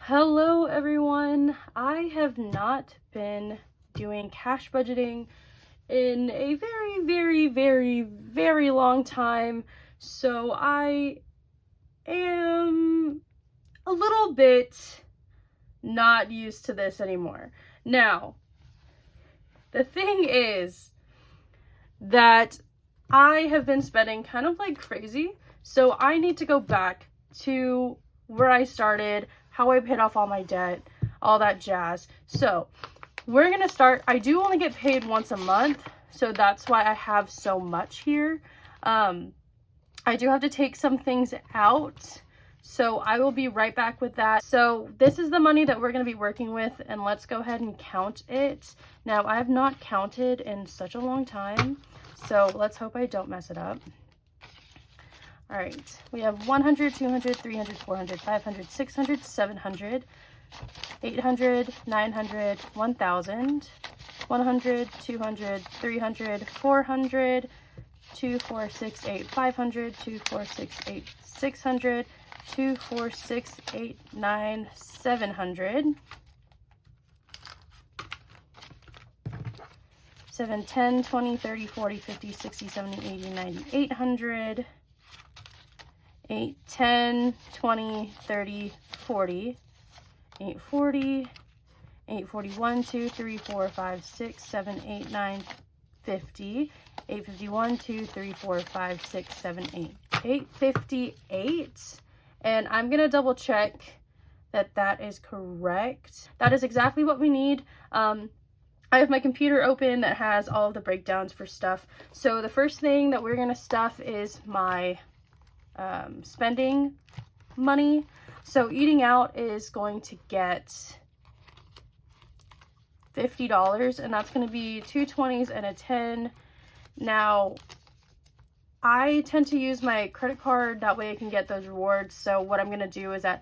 Hello everyone. I have not been doing cash budgeting in a very long time, so I am a little bit not used to this anymore. Now, the thing is that I have been spending kind of like crazy, so I need to go back to where I started, how I paid off all my debt, all that jazz. So we're gonna start. I do only get paid once a month, so that's why I have so much here. I do have to take some things out, so I will be right back with that. So this is the money that we're going to be working with, and let's go ahead and count it. Now, I have not counted in such a long time, so let's hope I don't mess it up. All right, we have 100, 200, 300, 400, 500, 600, 700, 800, 900, 1000, 100, 200, 300, 400, 2, 4, 6, 8, 500, 2, 4, 6, 8, 600, 2, 4, 6, 8, 9, 700, 7, 10, 20, 30, 40, 50, 60, 70, 80, 90, 800, 8, 10, 20, 30, 40, 840, 841, 2, 3, 4, 5, 6, 7, 8, 9, 50, 851, 2, 3, 4, 5, 6, 7, 8, 858, and I'm gonna double check that that is correct. That is exactly what we need. I have my computer open that has all of the breakdowns for stuff. So the first thing that we're gonna stuff is my spending money. So eating out is going to get $50, and that's going to be 2 20s and a 10. Now, I tend to use my credit card, that way I can get those rewards. So what I'm going to do is at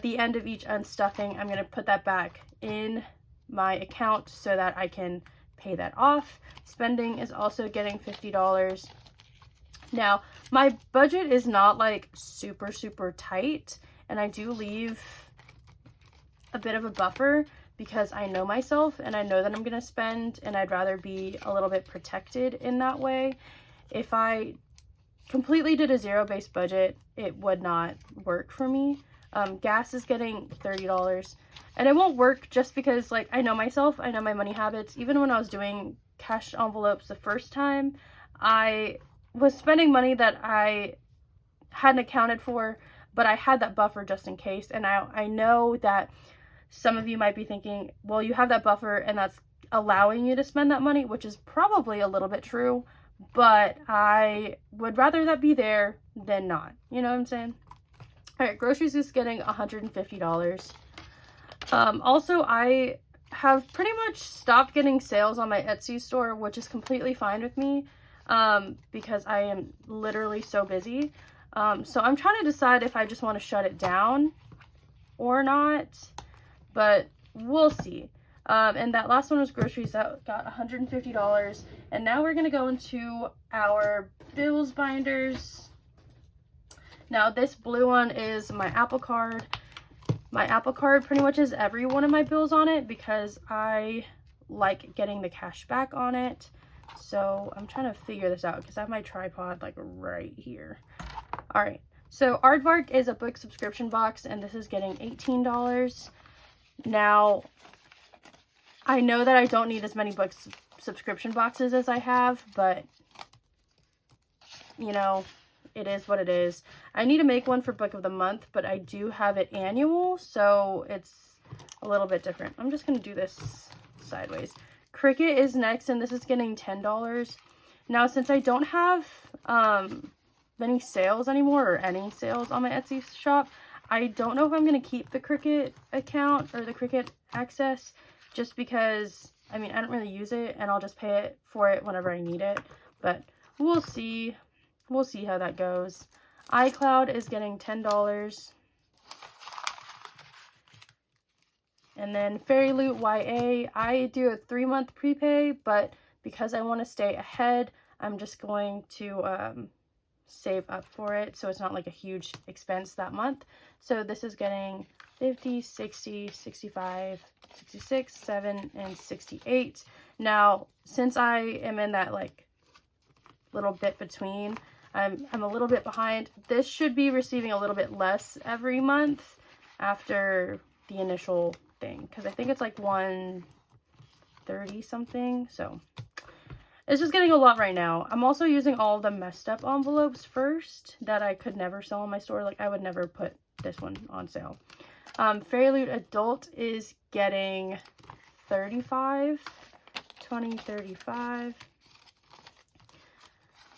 the end of each unstuffing, I'm going to put that back in my account so that I can pay that off. Spending is also getting $50. Now, my budget is not like super tight, and I do leave a bit of a buffer because I know myself and I know that I'm going to spend, and I'd rather be a little bit protected in that way. If I completely did a zero-based budget, it would not work for me. Gas is getting $30, and it won't work just because, like, I know myself, I know my money habits. Even when I was doing cash envelopes the first time, I was spending money that I hadn't accounted for, but I had that buffer just in case. And I know that some of you might be thinking, well, you have that buffer and that's allowing you to spend that money, which is probably a little bit true, but I would rather that be there than not. You know what I'm saying? All right, groceries is getting $150. Also, I have pretty much stopped getting sales on my Etsy store, which is completely fine with me. Because I am literally so busy. So I'm trying to decide if I just want to shut it down or not, but we'll see. And that last one was groceries, that got $150. And now we're going to go into our bills binders. Now this blue one is my Apple Card. My Apple Card pretty much has every one of my bills on it because I like getting the cash back on it. So I'm trying to figure this out because I have my tripod like right here. All right, so Aardvark is a book subscription box, and this is getting $18. Now, I know that I don't need as many book subscription boxes as I have, but you know, it is what it is. I need to make one for book of the month, but I do have it annual, so it's a little bit different. I'm just going to do this sideways. Cricut is next, and this is getting $10. Now, since I don't have any sales anymore, or any sales on my Etsy shop, I don't know if I'm going to keep the Cricut account or the Cricut access, just because, I mean, I don't really use it, and I'll just pay it for it whenever I need it, but we'll see. We'll see how that goes. iCloud is getting $10. And then Fairy Loot YA, I do a 3-month prepay, but because I want to stay ahead, I'm just going to save up for it, so it's not like a huge expense that month. So this is getting 50, 60, 65, 66, 7, and 68. Now, since I am in that like little bit between, I'm a little bit behind. This should be receiving a little bit less every month after the initial thing, because I think it's like 130 something. So it's just getting a lot right now. I'm also using all the messed up envelopes first that I could never sell in my store. Like I would never put this one on sale. Fairy Loot Adult is getting 35, 20, 35.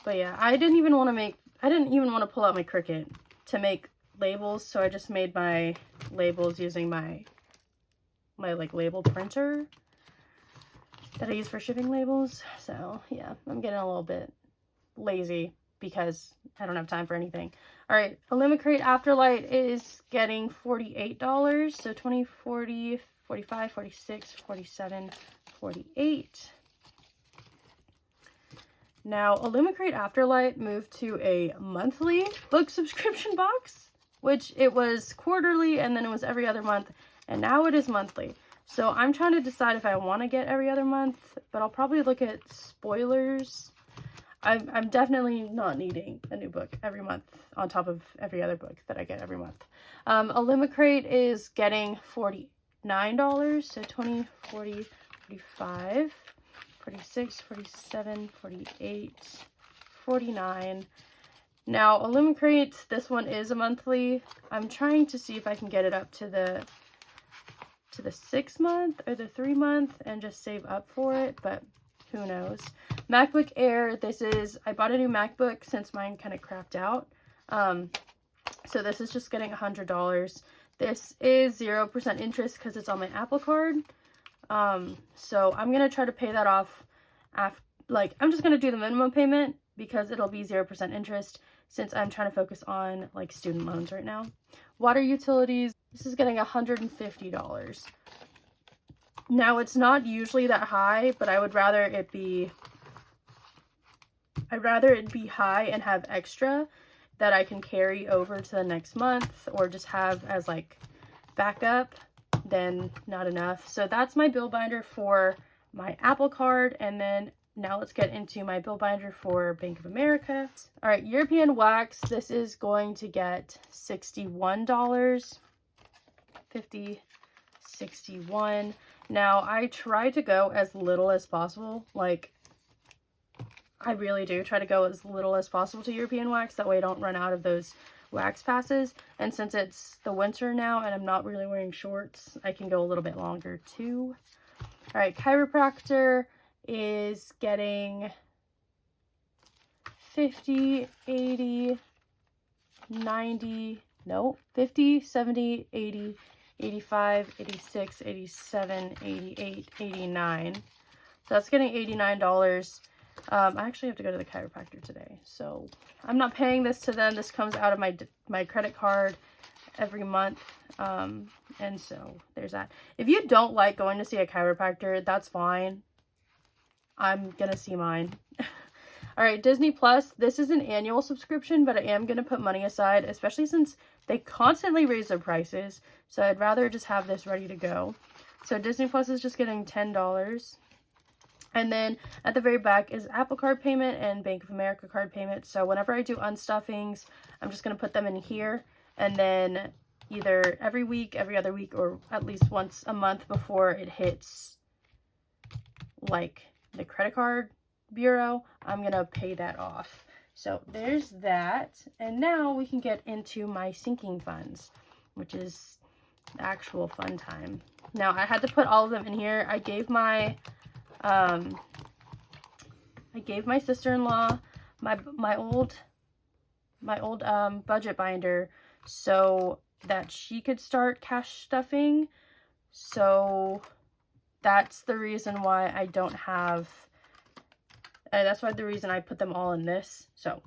But yeah, I didn't even want to pull out my Cricut to make labels, so I just made my labels using my like label printer that I use for shipping labels. So yeah, I'm getting a little bit lazy because I don't have time for anything. All right, Illumicrate Afterlight is getting $48. So 20, 40, 45, 46, 47, 48. Now, Illumicrate Afterlight moved to a monthly book subscription box, which it was quarterly and then it was every other month, and now it is monthly. So I'm trying to decide if I want to get every other month, but I'll probably look at spoilers. I'm definitely not needing a new book every month on top of every other book that I get every month. Illumicrate is getting $49, so 20, 40, 45. 46, 47, 48, 49. Now, Illumicrate, this one is a monthly. I'm trying to see if I can get it up to the 6 month or the 3 month and just save up for it, but who knows. MacBook Air, I bought a new MacBook since mine kind of crapped out. So this is just getting $100. This is 0% interest because it's on my Apple Card. So I'm going to try to pay that off after, like, I'm just going to do the minimum payment because it'll be 0% interest since I'm trying to focus on like student loans right now. Water utilities, this is getting $150. Now it's not usually that high, but I would rather it be, high and have extra that I can carry over to the next month or just have as like backup than not enough. So that's my bill binder for my Apple Card, and then now let's get into my bill binder for Bank of America. All right, European Wax, this is going to get $61. 50, 61. Now I try to go as little as possible. Like I really do try to go as little as possible to European Wax, that way I don't run out of those wax passes. And since it's the winter now and I'm not really wearing shorts, I can go a little bit longer too. All right, Chiropractor is getting 50, 80, 90, no, 50, 70, 80, 85, 86, 87, 88, 89. So that's getting $89. I actually have to go to the chiropractor today, so I'm not paying this to them. This comes out of my credit card every month, and so there's that. If you don't like going to see a chiropractor, that's fine. I'm gonna see mine. All right, Disney Plus, this is an annual subscription, but I am gonna put money aside, especially since they constantly raise their prices, so I'd rather just have this ready to go. So Disney Plus is just getting $10. And then at the very back is Apple Card payment and Bank of America card payment. So whenever I do unstuffings, I'm just going to put them in here. And then either every week, every other week, or at least once a month before it hits like the credit card bureau, I'm going to pay that off. So there's that. And now we can get into my sinking funds, which is the actual fun time. Now I had to put all of them in here. I gave my sister-in-law my old budget binder so that she could start cash stuffing. So that's the reason why I don't have, that's why the reason I put them all in this. So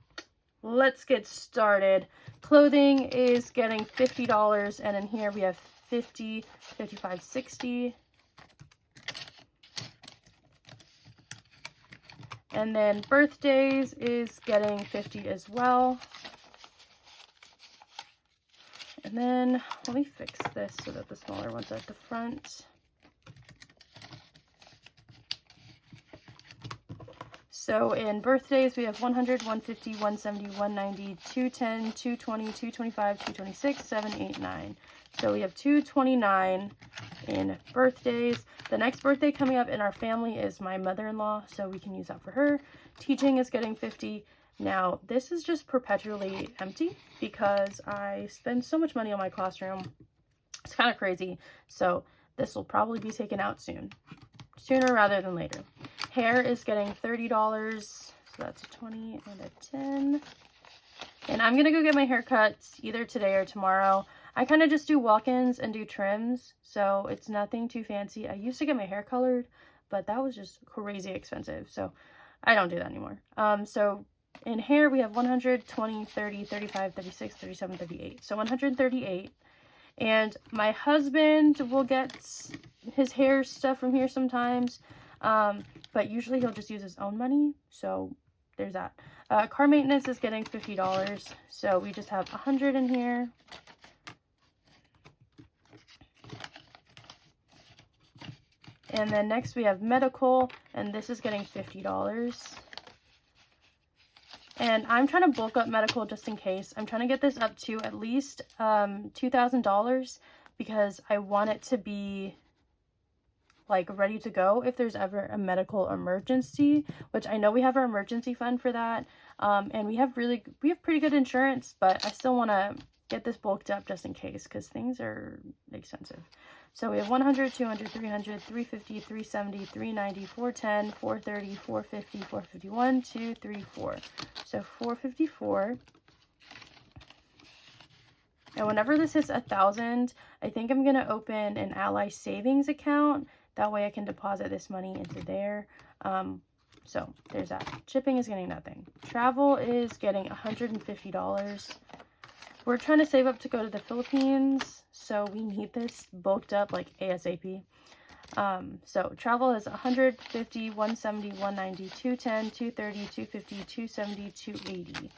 let's get started. Clothing is getting $50, and in here we have 50, 55, 60. And then birthdays is getting 50 as well. And then let me fix this so that the smaller ones are at the front. So in birthdays, we have 100, 150, 170, 190, 210, 220, 225, 226, 7, 8, 9. So we have 229 in birthdays. The next birthday coming up in our family is my mother-in-law, so we can use that for her. Teaching is getting 50. Now, this is just perpetually empty because I spend so much money on my classroom. It's kind of crazy. So this will probably be taken out soon. Sooner rather than later. Hair is getting $30. So that's a 20 and a 10. And I'm going to go get my hair cut either today or tomorrow. I kind of just do walk-ins and do trims. So it's nothing too fancy. I used to get my hair colored, but that was just crazy expensive. So I don't do that anymore. So in hair, we have 100, 20, 30, 35, 36, 37, 38. So 138. And my husband will get his hair stuff from here sometimes. But usually he'll just use his own money. So there's that. Car maintenance is getting $50. So we just have 100 in here. And then next we have medical, and this is getting $50. And I'm trying to bulk up medical just in case. I'm trying to get this up to at least $2,000 because I want it to be like ready to go if there's ever a medical emergency, which I know we have our emergency fund for that. And we have pretty good insurance, but I still want to get this bulked up just in case because things are expensive. So we have 100, 200, 300, 350, 370, 390, 410, 430, 450, 451, 2, 3, 4. So 454. And whenever this hits 1,000, I think I'm going to open an Ally savings account. That way I can deposit this money into there. So there's that. Shipping is getting nothing. Travel is getting $150. We're trying to save up to go to the Philippines, so we need this bulked up like ASAP. So travel is 150, 170, 190, 210, 230, 250, 270, 280.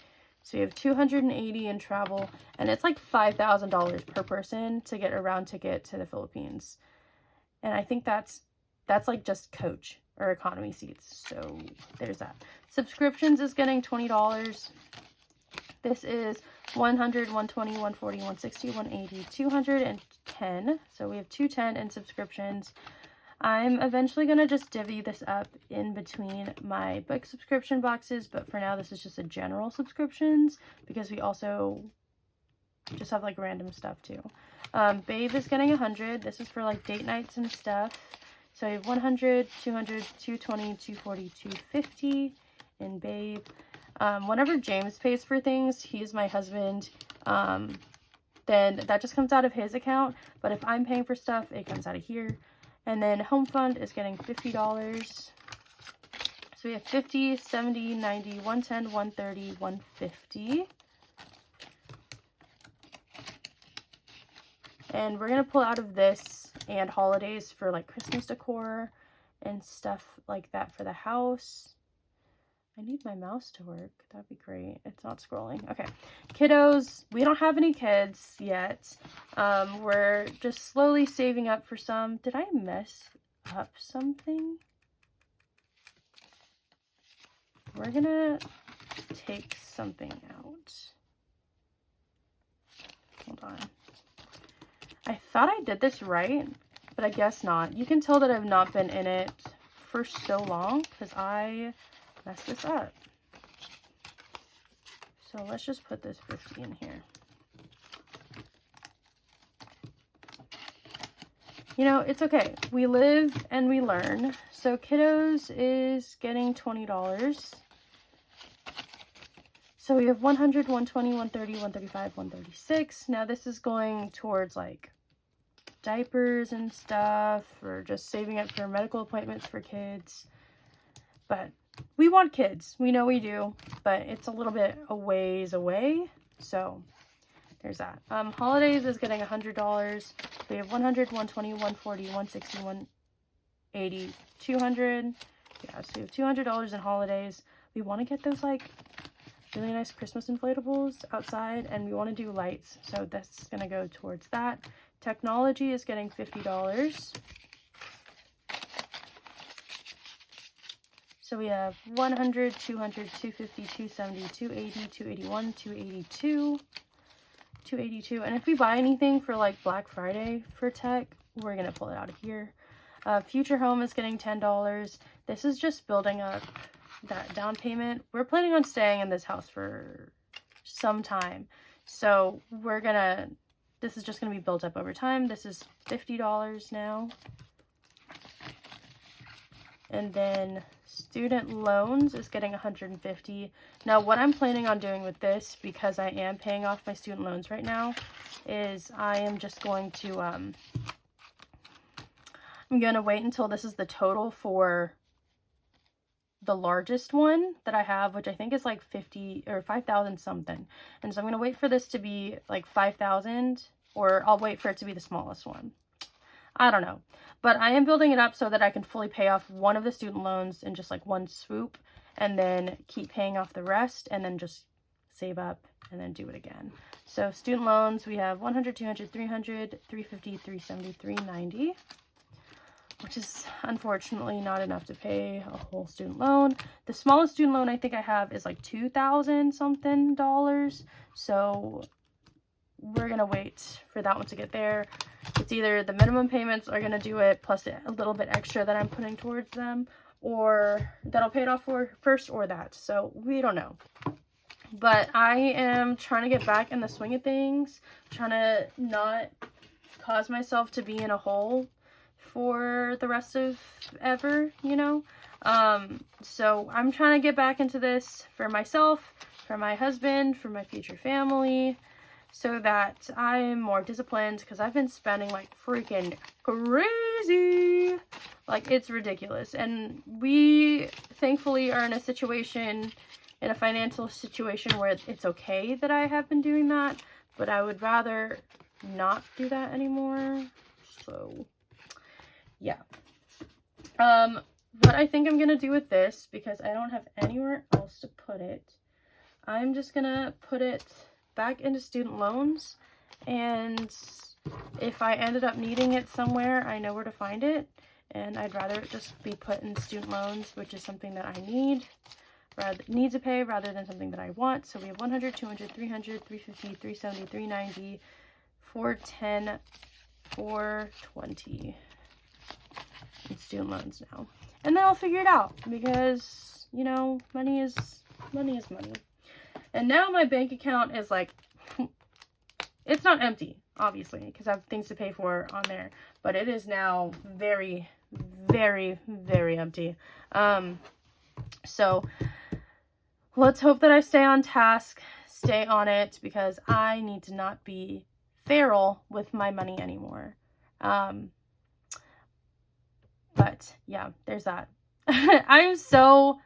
So we have 280 in travel, and it's like $5,000 per person to get a round ticket to the Philippines. And I think that's like just coach or economy seats. So there's that. Subscriptions is getting $20. This is 100, 120, 140, 160, 180, 210. So we have 210 in subscriptions. I'm eventually going to just divvy this up in between my book subscription boxes, but for now this is just a general subscriptions because we also just have like random stuff too. Babe is getting 100. This is for like date nights and stuff. So I have 100, 200, 220, 240, 250 in Babe. Whenever James pays for things, he's my husband, then that just comes out of his account. But if I'm paying for stuff, it comes out of here. And then Home Fund is getting $50. So we have 50, 70, 90, 110, 130, 150. And we're going to pull out of this and holidays for like Christmas decor and stuff like that for the house. I need my mouse to work. That'd be great. It's not scrolling. Okay. Kiddos. We don't have any kids yet. We're just slowly saving up for some. Did I mess up something? We're gonna take something out. Hold on. I thought I did this right, but I guess not. You can tell that I've not been in it for so long because I mess this up. So let's just put this 50 in here. You know, it's okay. We live and we learn. So kiddos is getting $20. So we have 100, 120, 130, 135, 136. Now this is going towards like diapers and stuff, or just saving up for medical appointments for kids. But we want kids. We know we do, but it's a little bit a ways away. So there's that. Holidays is getting $100. We have 100, 120, 140, 160, 180, 200. Yeah, so we have $200 in holidays. We want to get those like really nice Christmas inflatables outside, and we want to do lights, so that's going to go towards that. Technology is getting $50. So we have 100, 200, 250, 270, 280, 281, 282, 282. And if we buy anything for like Black Friday for tech, we're going to pull it out of here. Future Home is getting $10. This is just building up that down payment. We're planning on staying in this house for some time. So this is just going to be built up over time. This is $50 now. And then student loans is getting $150. Now, what I'm planning on doing with this, because I am paying off my student loans right now, is I am just going to, I'm going to wait until this is the total for the largest one that I have, which I think is like 50 or 5,000 something. And so I'm going to wait for this to be like 5,000, or I'll wait for it to be the smallest one. I don't know, but I am building it up so that I can fully pay off one of the student loans in just like one swoop, and then keep paying off the rest, and then just save up and then do it again. So student loans, we have 100, 200, 300, 350, 370, 390, which is unfortunately not enough to pay a whole student loan. The smallest student loan I think I have is like $2,000 something. So we're going to wait for that one to get there. It's either the minimum payments are going to do it plus a little bit extra that I'm putting towards them, or that'll pay it off for first, or that. So we don't know. But I am trying to get back in the swing of things, trying to not cause myself to be in a hole for the rest of ever, you know? So I'm trying to get back into this for myself, for my husband, for my future family, so that I'm more disciplined, because I've been spending like freaking crazy. Like, it's ridiculous. And we thankfully are in a situation, in a financial situation, where it's okay that I have been doing that, but I would rather not do that anymore. So yeah. What I think I'm gonna do with this, because I don't have anywhere else to put it, I'm just gonna put it back into student loans, and if I ended up needing it somewhere, I know where to find it, and I'd rather it just be put in student loans, which is something that I need to pay rather than something that I want. So we have 100, 200, 300, 350, 370, 390, 410, 420 in student loans now. And then I'll figure it out, because, you know, money is money. And now my bank account is like, it's not empty, obviously, because I have things to pay for on there, but it is now very, very, very empty. So let's hope that I stay on task, stay on it, because I need to not be feral with my money anymore. But yeah, there's that. I'm so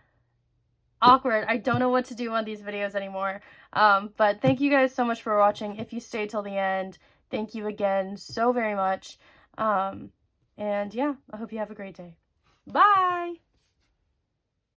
awkward. I don't know what to do on these videos anymore. But thank you guys so much for watching. If you stayed till the end, thank you again so very much. And yeah, I hope you have a great day. Bye!